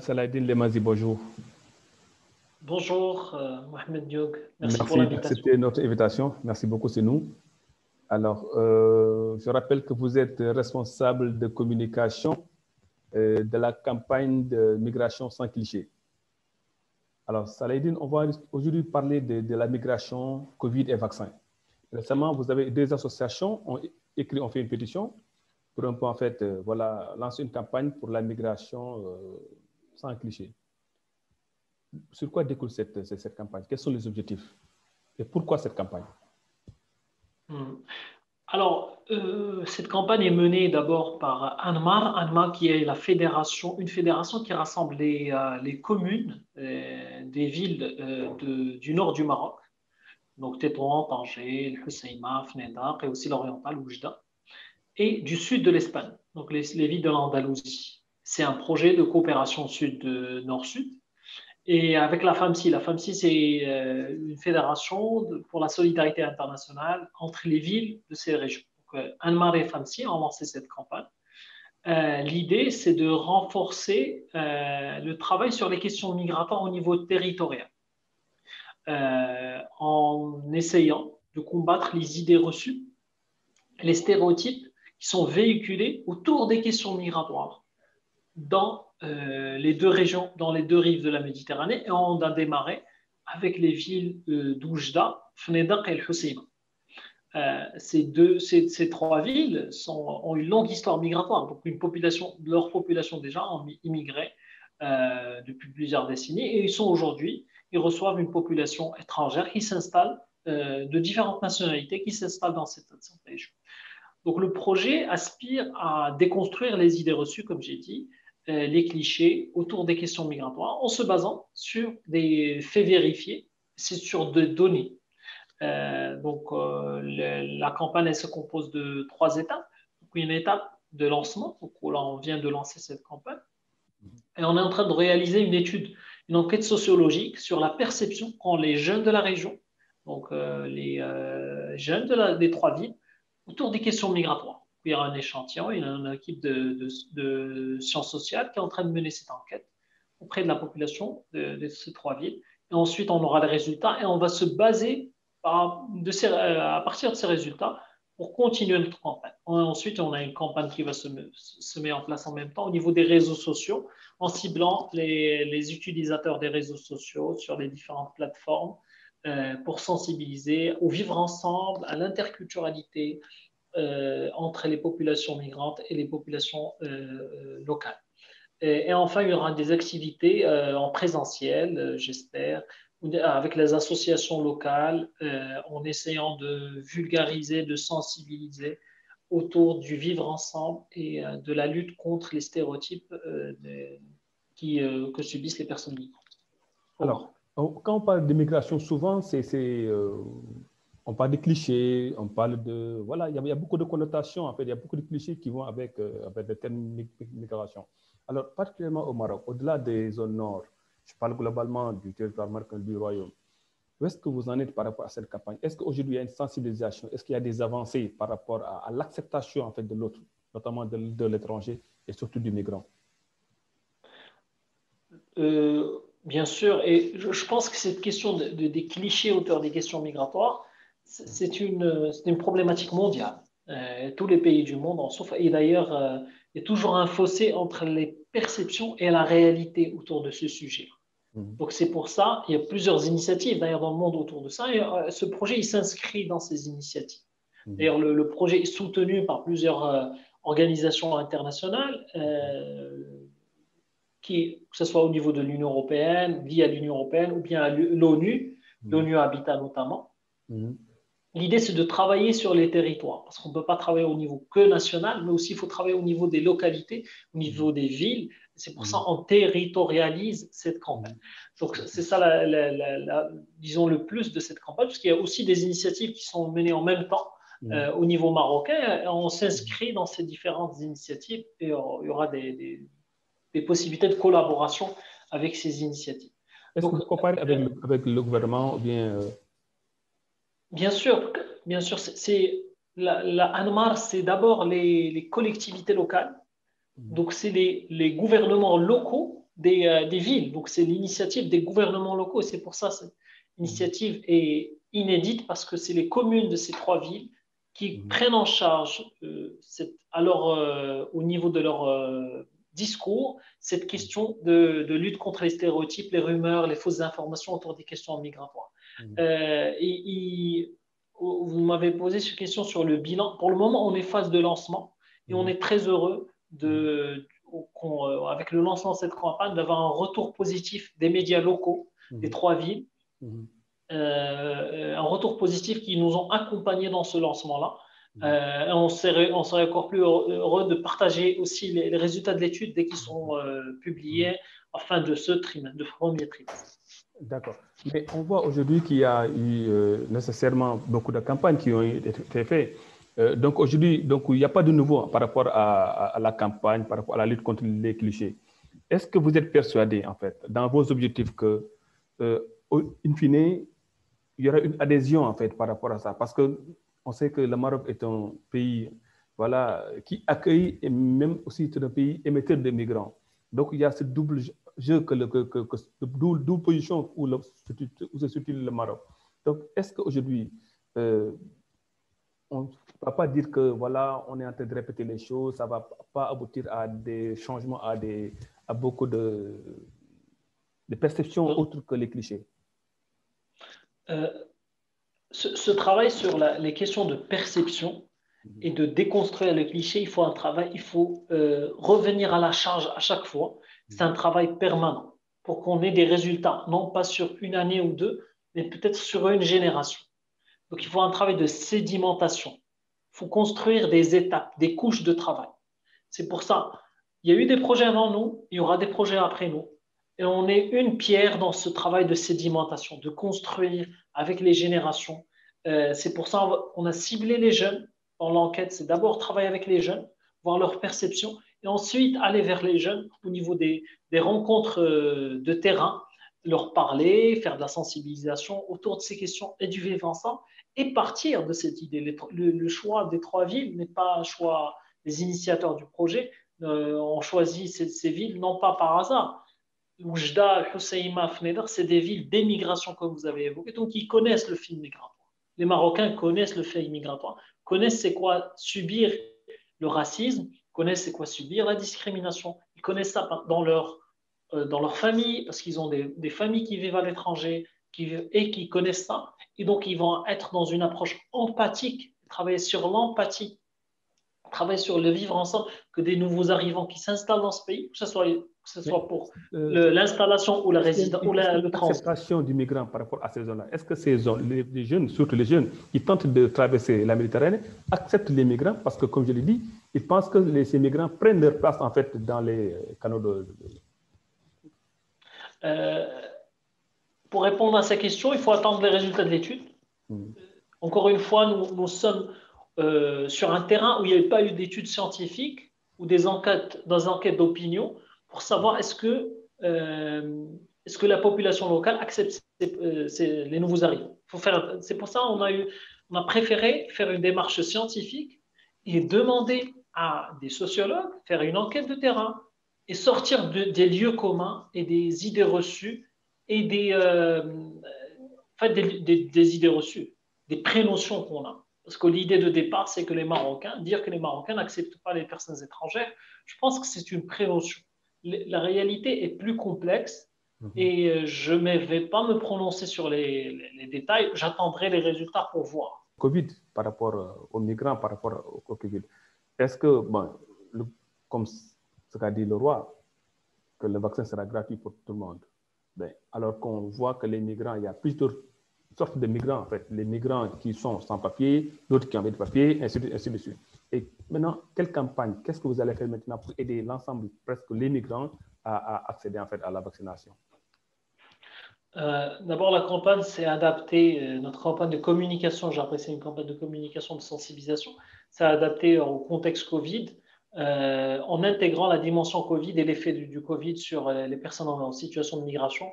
Saladin Lemazi, bonjour. Bonjour, Mohamed Diouk. Merci pour Merci l'invitation. d'accepter notre invitation. Merci beaucoup, c'est nous. Alors, je rappelle que vous êtes responsable de communication de la campagne de migration sans cliché. Alors, Saladin, on va aujourd'hui parler de la migration Covid et vaccin. Récemment, vous avez deux associations ont fait une pétition pour un peu, en fait, voilà, lancer une campagne pour la migration sans cliché. Sur quoi découle cette campagne? Quels sont les objectifs? Et pourquoi cette campagne? Hmm. Alors, cette campagne est menée d'abord par ANMAR, ANMAR qui est une fédération qui rassemble les communes des villes du nord du Maroc, donc Tétouan, Tanger, El Hoceima, Fnedaq et aussi l'oriental, Oujda, et du sud de l'Espagne, donc les villes de l'Andalousie. C'est un projet de coopération nord-sud. Et avec la FAMSI, c'est une fédération pour la solidarité internationale entre les villes de ces régions. Donc, Anmar et FAMSI ont lancé cette campagne. L'idée, c'est de renforcer le travail sur les questions migratoires au niveau territorial, en essayant de combattre les idées reçues, les stéréotypes qui sont véhiculés autour des questions migratoires dans les deux régions, dans les deux rives de la Méditerranée, et on a démarré avec les villes d'Oujda, Fnedaq et El Hoceima. Ces trois villes ont une longue histoire migratoire, donc leur population déjà ont immigré depuis plusieurs décennies, et ils reçoivent une population étrangère qui s'installe, de différentes nationalités, qui s'installe dans cette région. Donc le projet aspire à déconstruire les idées reçues, comme j'ai dit, les clichés autour des questions migratoires en se basant sur des faits vérifiés, c'est sur des données. La campagne elle se compose de 3 étapes. Donc, une étape de lancement, donc là on vient de lancer cette campagne, et on est en train de réaliser une enquête sociologique sur la perception qu'ont les jeunes de la région, donc les jeunes des trois villes, autour des questions migratoires. Il y a un échantillon, il y a une équipe de sciences sociales qui est en train de mener cette enquête auprès de la population de ces trois villes. Et ensuite, on aura les résultats et on va se baser à partir de ces résultats pour continuer notre campagne. Ensuite, on a une campagne qui va se mettre en place en même temps au niveau des réseaux sociaux, en ciblant les utilisateurs des réseaux sociaux sur les différentes plateformes pour sensibiliser au vivre ensemble, à l'interculturalité entre les populations migrantes et les populations locales. Et enfin, il y aura des activités en présentiel, j'espère, avec les associations locales, en essayant de vulgariser, de sensibiliser autour du vivre ensemble et de la lutte contre les stéréotypes que subissent les personnes migrantes. Alors, quand on parle d'immigration, souvent, on parle de clichés, on parle de... Voilà, il y a beaucoup de connotations, en fait, il y a beaucoup de clichés qui vont avec le terme migration. Alors, particulièrement au Maroc, au-delà des zones nord, je parle globalement du territoire marocain du Royaume. Où est-ce que vous en êtes par rapport à cette campagne? Est-ce qu'aujourd'hui, il y a une sensibilisation? Est-ce qu'il y a des avancées par rapport à l'acceptation en fait, de l'autre, notamment de l'étranger et surtout du migrant? Bien sûr, et je pense que cette question des clichés autour des questions migratoires, c'est une problématique mondiale. Tous les pays du monde en souffrent. Et d'ailleurs, il y a toujours un fossé entre les perceptions et la réalité autour de ce sujet. Donc c'est pour ça, il y a plusieurs initiatives d'ailleurs dans le monde autour de ça. Et, ce projet, il s'inscrit dans ces initiatives. D'ailleurs, le projet est soutenu par plusieurs organisations internationales. Que ce soit au niveau de l'Union européenne, via l'Union européenne, ou bien l'ONU, l'ONU Habitat notamment. L'idée, c'est de travailler sur les territoires, parce qu'on ne peut pas travailler au niveau que national, mais aussi il faut travailler au niveau des localités, au niveau des villes. C'est pour ça qu'on territorialise cette campagne. Donc, c'est ça, disons, le plus de cette campagne, parce qu'il y a aussi des initiatives qui sont menées en même temps au niveau marocain. On s'inscrit dans ces différentes initiatives et il y aura des possibilités de collaboration avec ces initiatives. Est-ce que vous comparez avec le gouvernement ou bien Bien sûr, la ANMAR, c'est d'abord les collectivités locales. Donc, c'est les gouvernements locaux des villes. Donc, c'est l'initiative des gouvernements locaux. C'est pour ça que cette initiative est inédite parce que c'est les communes de ces 3 villes qui prennent en charge, au niveau de leur discours, cette question de lutte contre les stéréotypes, les rumeurs, les fausses informations autour des questions migratoires. Vous m'avez posé cette question sur le bilan. Pour le moment, on est phase de lancement et on est très heureux avec le lancement de cette campagne, d'avoir un retour positif des médias locaux des 3 villes. Un retour positif qui nous ont accompagnés dans ce lancement-là. On serait encore plus heureux de partager aussi les résultats de l'étude dès qu'ils sont publiés à fin de ce premier trimestre. D'accord. Mais on voit aujourd'hui qu'il y a eu nécessairement beaucoup de campagnes qui ont été faites. Donc aujourd'hui, il n'y a pas de nouveau par rapport à la campagne, par rapport à la lutte contre les clichés. Est-ce que vous êtes persuadé, en fait, dans vos objectifs que, in fine, il y aura une adhésion, en fait, par rapport à ça? Parce qu'on sait que le Maroc est un pays, voilà, qui accueille et même aussi c'est un pays émetteur de migrants. Donc il y a ce double jeu, double position où se situe le Maroc. Donc est-ce qu'aujourd'hui, on ne va pas dire que voilà, on est en train de répéter les choses, ça ne va pas aboutir à des changements, à beaucoup de perceptions autres que les clichés? Ce travail sur les questions de perception et de déconstruire les clichés, il faut revenir à la charge à chaque fois. C'est un travail permanent pour qu'on ait des résultats, non pas sur une année ou 2, mais peut-être sur une génération. Donc, il faut un travail de sédimentation. Il faut construire des étapes, des couches de travail. C'est pour ça, il y a eu des projets avant nous, il y aura des projets après nous. Et on est une pierre dans ce travail de sédimentation, de construire avec les générations. C'est pour ça qu'on a ciblé les jeunes dans l'enquête. C'est d'abord travailler avec les jeunes, voir leur perception, et ensuite aller vers les jeunes au niveau des rencontres de terrain, leur parler, faire de la sensibilisation autour de ces questions et du vivre ensemble, et partir de cette idée. Le choix des 3 villes n'est pas un choix des initiateurs du projet. On choisit ces villes non pas par hasard. Oujda, Hoceima, Fneder, c'est des villes d'émigration comme vous avez évoqué, donc ils connaissent le fait migratoire. Les Marocains connaissent le fait migratoire, connaissent c'est quoi subir le racisme, connaissent c'est quoi subir la discrimination. Ils connaissent ça dans leur famille, parce qu'ils ont des familles qui vivent à l'étranger et qui connaissent ça. Et donc, ils vont être dans une approche empathique, travailler sur l'empathie, travailler sur le vivre ensemble, que des nouveaux arrivants qui s'installent dans ce pays, que ce soit pour l'installation ou la résidence ou le transit. L'acceptation du migrant par rapport à ces zones-là, est-ce que ces zones, les jeunes, surtout les jeunes qui tentent de traverser la Méditerranée, acceptent les migrants? Parce que, comme je l'ai dit, ils pensent que ces migrants prennent leur place en fait dans les canaux de... Pour répondre à ces questions, il faut attendre les résultats de l'étude. Encore une fois, nous sommes sur un terrain où il n'y avait pas eu d'études scientifiques ou des enquêtes d'opinion pour savoir est-ce que la population locale accepte les nouveaux arrivants. C'est pour ça qu'on a préféré faire une démarche scientifique et demander à des sociologues faire une enquête de terrain et sortir des lieux communs et des idées reçues et des idées reçues, des prénotions qu'on a. Parce que l'idée de départ, c'est que dire que les Marocains n'acceptent pas les personnes étrangères, je pense que c'est une prénotion. La réalité est plus complexe et je ne vais pas me prononcer sur les détails. J'attendrai les résultats pour voir. Covid, par rapport aux migrants, par rapport au Covid, est-ce que, comme ce qu'a dit le roi, que le vaccin sera gratuit pour tout le monde, alors qu'on voit que les migrants, il y a plusieurs sortes de migrants en fait, les migrants qui sont sans papier, d'autres qui ont des papiers, ainsi de suite. Et maintenant, quelle campagne, qu'est-ce que vous allez faire maintenant pour aider l'ensemble, presque les migrants, à accéder en fait à la vaccination? D'abord, la campagne s'est adaptée, notre campagne de communication, j'ai apprécié une campagne de communication, de sensibilisation, s'est adaptée au contexte Covid, en intégrant la dimension Covid et l'effet du Covid sur les personnes en situation de migration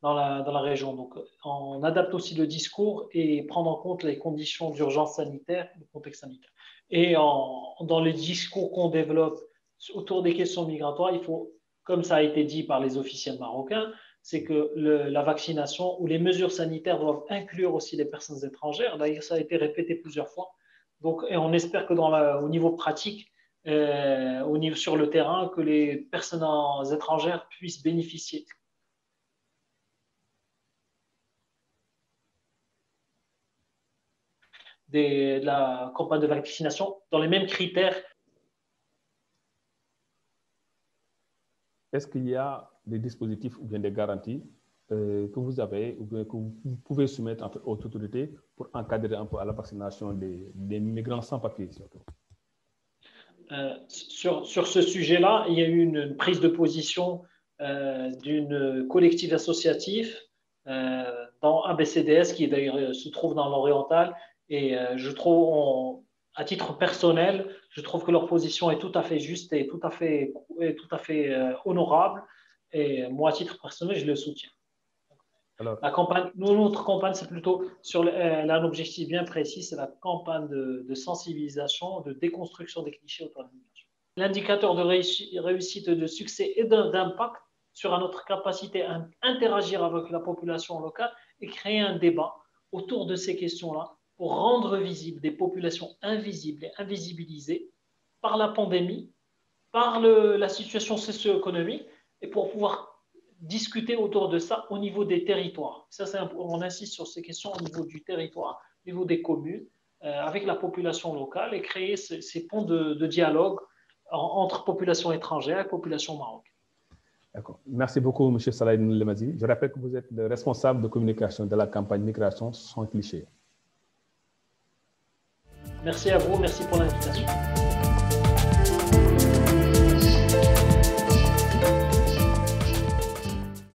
dans la région. Donc, on adapte aussi le discours et prendre en compte les conditions d'urgence sanitaire, le contexte sanitaire. Et dans les discours qu'on développe autour des questions migratoires, il faut comme ça a été dit par les officiels marocains, c'est que la vaccination ou les mesures sanitaires doivent inclure aussi les personnes étrangères. D'ailleurs, ça a été répété plusieurs fois. Donc, et on espère que au niveau pratique, sur le terrain, que les personnes étrangères puissent bénéficier de la campagne de vaccination dans les mêmes critères. Est-ce qu'il y a des dispositifs ou bien des garanties que vous avez ou bien que vous pouvez soumettre aux autorités pour encadrer un peu à la vaccination des migrants sans papier surtout? Sur ce sujet-là, il y a eu une prise de position d'une collective associative dans ABCDS, qui d'ailleurs se trouve dans l'Oriental, et je trouve, à titre personnel, je trouve que leur position est tout à fait juste et tout à fait honorable, et moi, à titre personnel, je le soutiens. Alors, notre campagne, c'est plutôt sur un objectif bien précis, c'est la campagne de sensibilisation, de déconstruction des clichés autour de l'immigration. L'indicateur de réussite, de succès et d'impact sera notre capacité à interagir avec la population locale et créer un débat autour de ces questions-là pour rendre visibles des populations invisibles et invisibilisées par la pandémie, par la situation socio-économique, et pour pouvoir discuter autour de ça au niveau des territoires. Ça, on insiste sur ces questions au niveau du territoire, au niveau des communes, avec la population locale, et créer ces ponts de dialogue entre population étrangère et population marocaine. D'accord. Merci beaucoup, M. Salah Lemadi. Je rappelle que vous êtes le responsable de communication de la campagne Migration sans clichés. Merci à vous, merci pour l'invitation.